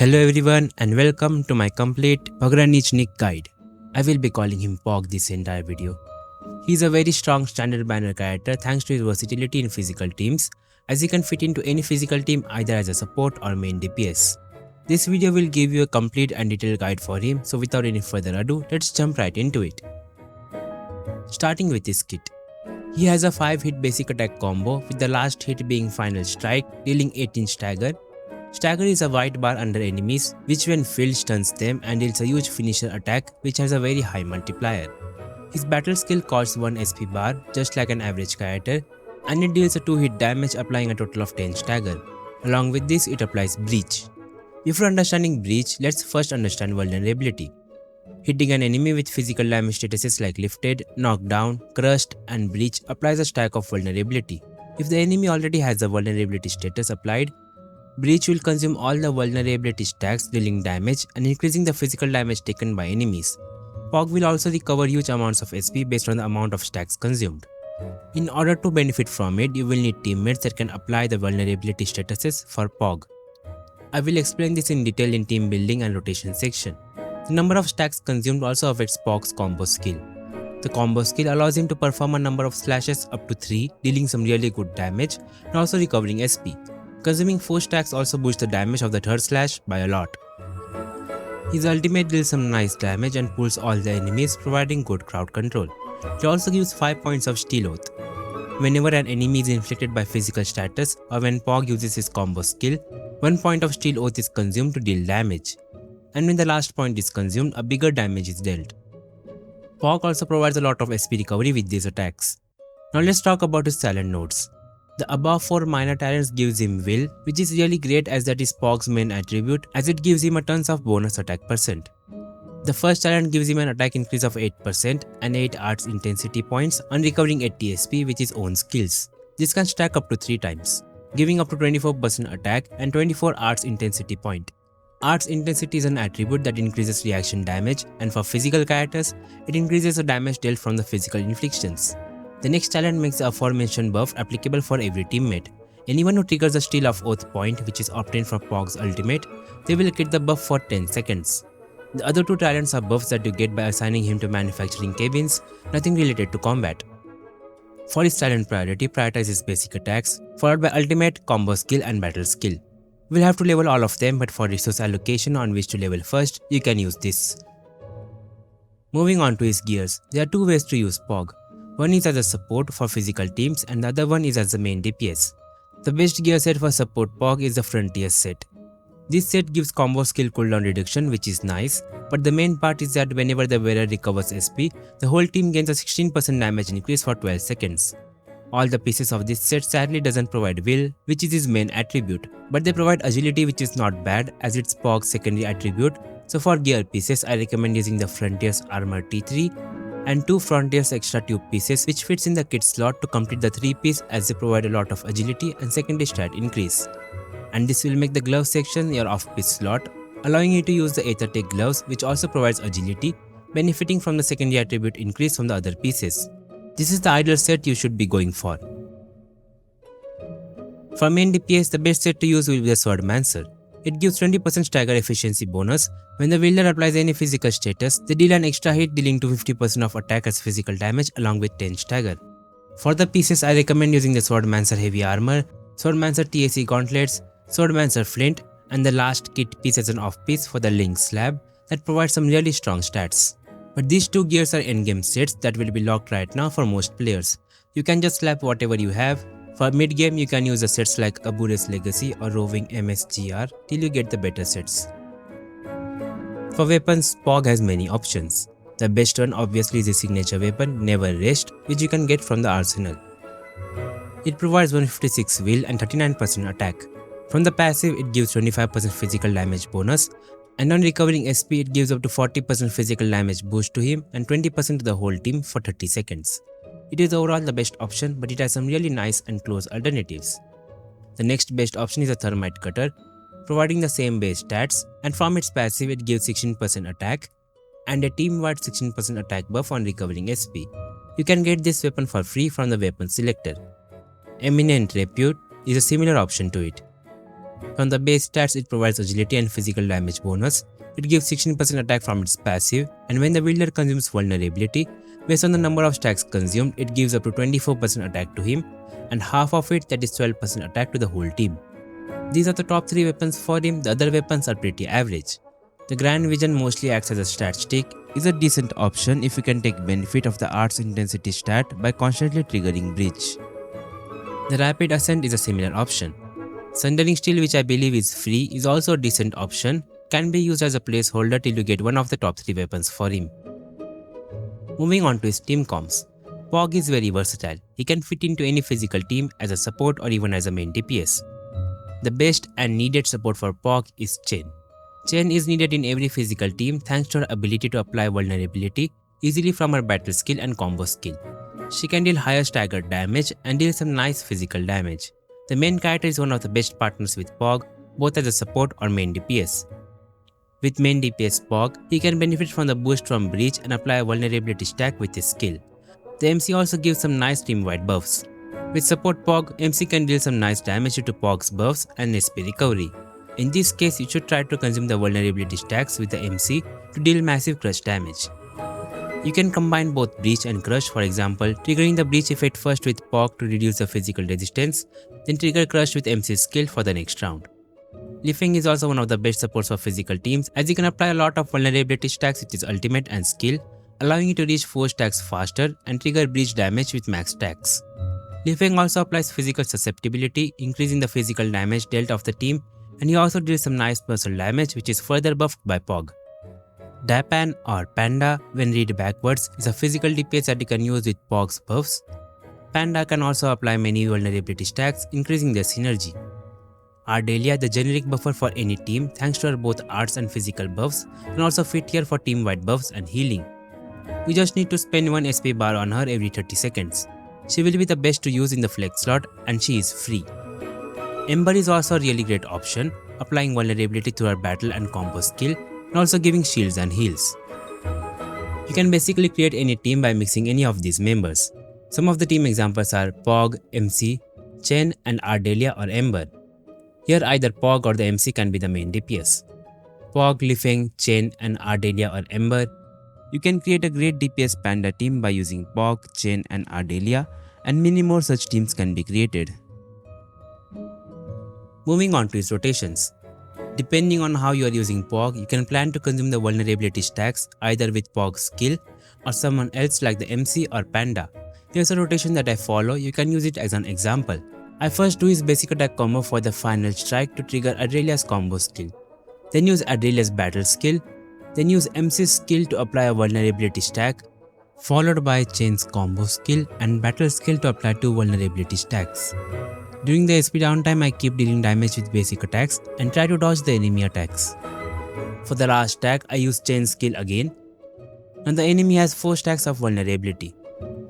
Hello everyone and welcome to my complete Pogranichnik guide. I will be calling him Pog this entire video. He is a very strong standard banner character thanks to his versatility in physical teams, as he can fit into any physical team either as a support or main DPS. This video will give you a complete and detailed guide for him, so without any further ado, let's jump right into it. Starting with his kit. He has a 5-hit basic attack combo with the last hit being Final Strike, dealing 18 stagger. Stagger is a white bar under enemies, which when filled stuns them and deals a huge finisher attack which has a very high multiplier. His battle skill costs 1 SP bar just like an average character, and it deals a 2-hit damage applying a total of 10 stagger. Along with this, it applies Breach. Before understanding Breach, let's first understand vulnerability. Hitting an enemy with physical damage statuses like Lifted, Knockdown, Crushed and Breach applies a stack of vulnerability. If the enemy already has a vulnerability status applied, Breach will consume all the vulnerability stacks, dealing damage and increasing the physical damage taken by enemies. Pog will also recover huge amounts of SP based on the amount of stacks consumed. In order to benefit from it, you will need teammates that can apply the vulnerability statuses for Pog. I will explain this in detail in team building and rotation section. The number of stacks consumed also affects Pog's combo skill. The combo skill allows him to perform a number of slashes up to 3, dealing some really good damage and also recovering SP. Consuming 4 stacks also boosts the damage of the third slash by a lot. His ultimate deals some nice damage and pulls all the enemies, providing good crowd control. He also gives 5 points of Steel Oath. Whenever an enemy is inflicted by physical status or when Pog uses his combo skill, 1 point of Steel Oath is consumed to deal damage. And when the last point is consumed, a bigger damage is dealt. Pog also provides a lot of SP recovery with these attacks. Now let's talk about his talent nodes. The above 4 minor talents gives him Will, which is really great as that is Pog's main attribute, as it gives him a tons of bonus attack percent. The first talent gives him an attack increase of 8% and 8 arts intensity points on recovering 80 SP with his own skills. This can stack up to 3 times, giving up to 24% attack and 24 arts intensity point. Arts intensity is an attribute that increases reaction damage, and for physical characters, it increases the damage dealt from the physical inflictions. The next talent makes the aforementioned buff applicable for every teammate. Anyone who triggers a Steel of Oath point, which is obtained from Pog's ultimate, they will get the buff for 10 seconds. The other 2 talents are buffs that you get by assigning him to manufacturing cabins, nothing related to combat. For his talent priority, prioritize his basic attacks, followed by ultimate, combo skill and battle skill. We'll have to level all of them, but for resource allocation on which to level first, you can use this. Moving on to his gears, there are 2 ways to use Pog. One is as a support for physical teams and the other one is as the main DPS. The best gear set for support Pog is the Frontier set. This set gives combo skill cooldown reduction, which is nice, but the main part is that whenever the wearer recovers SP, the whole team gains a 16% damage increase for 12 seconds. All the pieces of this set sadly doesn't provide Will, which is his main attribute, but they provide agility, which is not bad as it's Pog's secondary attribute. So for gear pieces, I recommend using the Frontier's Armor T3 and 2 Frontier's extra tube pieces, which fits in the kit slot to complete the 3-piece, as they provide a lot of agility and secondary stat increase. And this will make the glove section your off-piece slot, allowing you to use the Aethertech gloves, which also provides agility, benefiting from the secondary attribute increase from the other pieces. This is the ideal set you should be going for. For main DPS, the best set to use will be the Swordmancer. It gives 20% stagger efficiency bonus. When the wielder applies any physical status, they deal an extra hit, dealing to 50% of attack as physical damage along with 10 stagger. For the pieces, I recommend using the Swordmancer Heavy Armor, Swordmancer TAC Gauntlets, Swordmancer Flint, and the last kit piece as an off-piece for the Link Slab that provides some really strong stats. But these 2 gears are endgame sets that will be locked right now for most players. You can just slap whatever you have. For mid-game, you can use the sets like Abure's Legacy or Roving MSGR till you get the better sets. For weapons, Pog has many options. The best one obviously is his signature weapon, Never Rest, which you can get from the arsenal. It provides 156 will and 39% attack. From the passive, it gives 25% physical damage bonus, and on recovering SP, it gives up to 40% physical damage boost to him and 20% to the whole team for 30 seconds. It is overall the best option, but it has some really nice and close alternatives. The next best option is a Thermite Cutter, providing the same base stats, and from its passive it gives 16% attack and a team-wide 16% attack buff on recovering SP. You can get this weapon for free from the weapon selector. Eminent Repute is a similar option to it. From the base stats, it provides agility and physical damage bonus. It gives 16% attack from its passive, and when the wielder consumes vulnerability, based on the number of stacks consumed, it gives up to 24% attack to him, and half of it, that is 12% attack to the whole team. These are the top 3 weapons for him. The other weapons are pretty average. The Grand Vision mostly acts as a stat stick, is a decent option if you can take benefit of the art's intensity stat by constantly triggering breach. The Rapid Ascent is a similar option. Sundering Steel, which I believe is free, is also a decent option, can be used as a placeholder till you get one of the top 3 weapons for him. Moving on to his team comps. Pog is very versatile. He can fit into any physical team as a support or even as a main DPS. The best and needed support for Pog is Chen. Chen is needed in every physical team thanks to her ability to apply vulnerability easily from her battle skill and combo skill. She can deal higher staggered damage and deal some nice physical damage. The main character is one of the best partners with Pog, both as a support or main DPS. With main DPS Pog, he can benefit from the boost from breach and apply a vulnerability stack with his skill. The MC also gives some nice team-wide buffs. With support Pog, MC can deal some nice damage due to Pog's buffs and SP recovery. In this case, you should try to consume the vulnerability stacks with the MC to deal massive crush damage. You can combine both breach and crush, for example, triggering the breach effect first with Pog to reduce the physical resistance, then trigger crush with MC's skill for the next round. Lifeng is also one of the best supports for physical teams as he can apply a lot of vulnerability stacks with his ultimate and skill, allowing you to reach 4 stacks faster and trigger breach damage with max stacks. Lifeng also applies physical susceptibility, increasing the physical damage dealt of the team, and he also deals some nice personal damage which is further buffed by Pog. Dapan or Panda, when read backwards, is a physical DPS that you can use with Pog's buffs. Panda can also apply many vulnerability stacks, increasing their synergy. Ardelia, the generic buffer for any team thanks to her both arts and physical buffs, can also fit here for team-wide buffs and healing. You just need to spend 1 SP bar on her every 30 seconds. She will be the best to use in the flex slot and she is free. Ember is also a really great option, applying vulnerability to her battle and combo skill and also giving shields and heals. You can basically create any team by mixing any of these members. Some of the team examples are Pog, MC, Chen and Ardelia or Ember. Here either Pog or the MC can be the main DPS. Pog, Lifeng, Chen and Ardelia or Ember. You can create a great DPS Panda team by using Pog, Chen and Ardelia, and many more such teams can be created. Moving on to his rotations. Depending on how you are using Pog, you can plan to consume the vulnerability stacks either with Pog's skill or someone else like the MC or Panda. Here's a rotation that I follow, you can use it as an example. I first do his basic attack combo for the final strike to trigger Ardelia's combo skill. Then use Ardelia's battle skill. Then use MC's skill to apply a vulnerability stack, followed by Chen's combo skill and battle skill to apply 2 vulnerability stacks. During the SP downtime, I keep dealing damage with basic attacks and try to dodge the enemy attacks. For the last stack, I use Chen's skill again. Now the enemy has 4 stacks of vulnerability.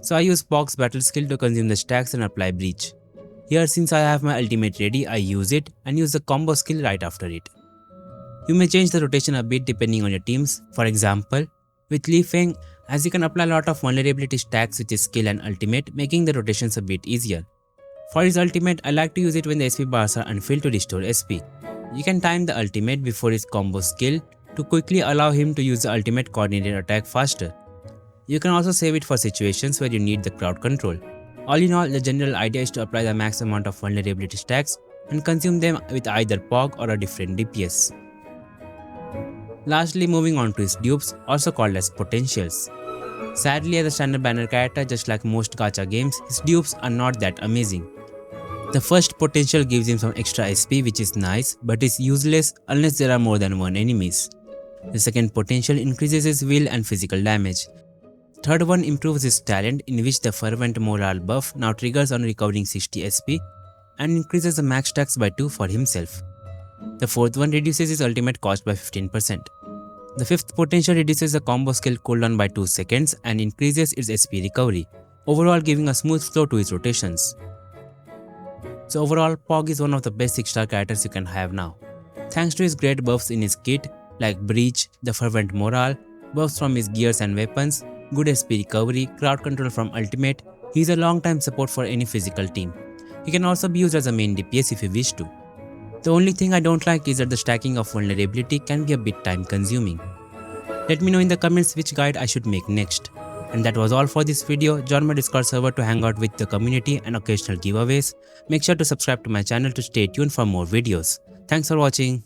So I use Pog's battle skill to consume the stacks and apply breach. Here, since I have my ultimate ready, I use it and use the combo skill right after it. You may change the rotation a bit depending on your teams. For example, with Lifeng, as he can apply a lot of vulnerability stacks with his skill and ultimate, making the rotations a bit easier. For his ultimate, I like to use it when the SP bars are unfilled to restore SP. You can time the ultimate before his combo skill to quickly allow him to use the ultimate coordinated attack faster. You can also save it for situations where you need the crowd control. All in all, the general idea is to apply the max amount of vulnerability stacks and consume them with either Pog or a different DPS. Lastly, moving on to his dupes, also called as potentials. Sadly, as a standard banner character, just like most gacha games, his dupes are not that amazing. The first potential gives him some extra SP which is nice, but is useless unless there are more than 1 enemies. The second potential increases his will and physical damage. Third one improves his talent, in which the fervent morale buff now triggers on recovering 60 SP and increases the max stacks by 2 for himself. The fourth one reduces his ultimate cost by 15%. The fifth potential reduces the combo skill cooldown by 2 seconds and increases its SP recovery, overall giving a smooth flow to his rotations. So overall, Pog is one of the best 6-star characters you can have now. Thanks to his great buffs in his kit like Breach, the fervent morale, buffs from his gears and weapons, good SP recovery, crowd control from ultimate, he is a long time support for any physical team. He can also be used as a main DPS if you wish to. The only thing I don't like is that the stacking of vulnerability can be a bit time consuming. Let me know in the comments which guide I should make next. And that was all for this video. Join my Discord server to hang out with the community and occasional giveaways. Make sure to subscribe to my channel to stay tuned for more videos. Thanks for watching.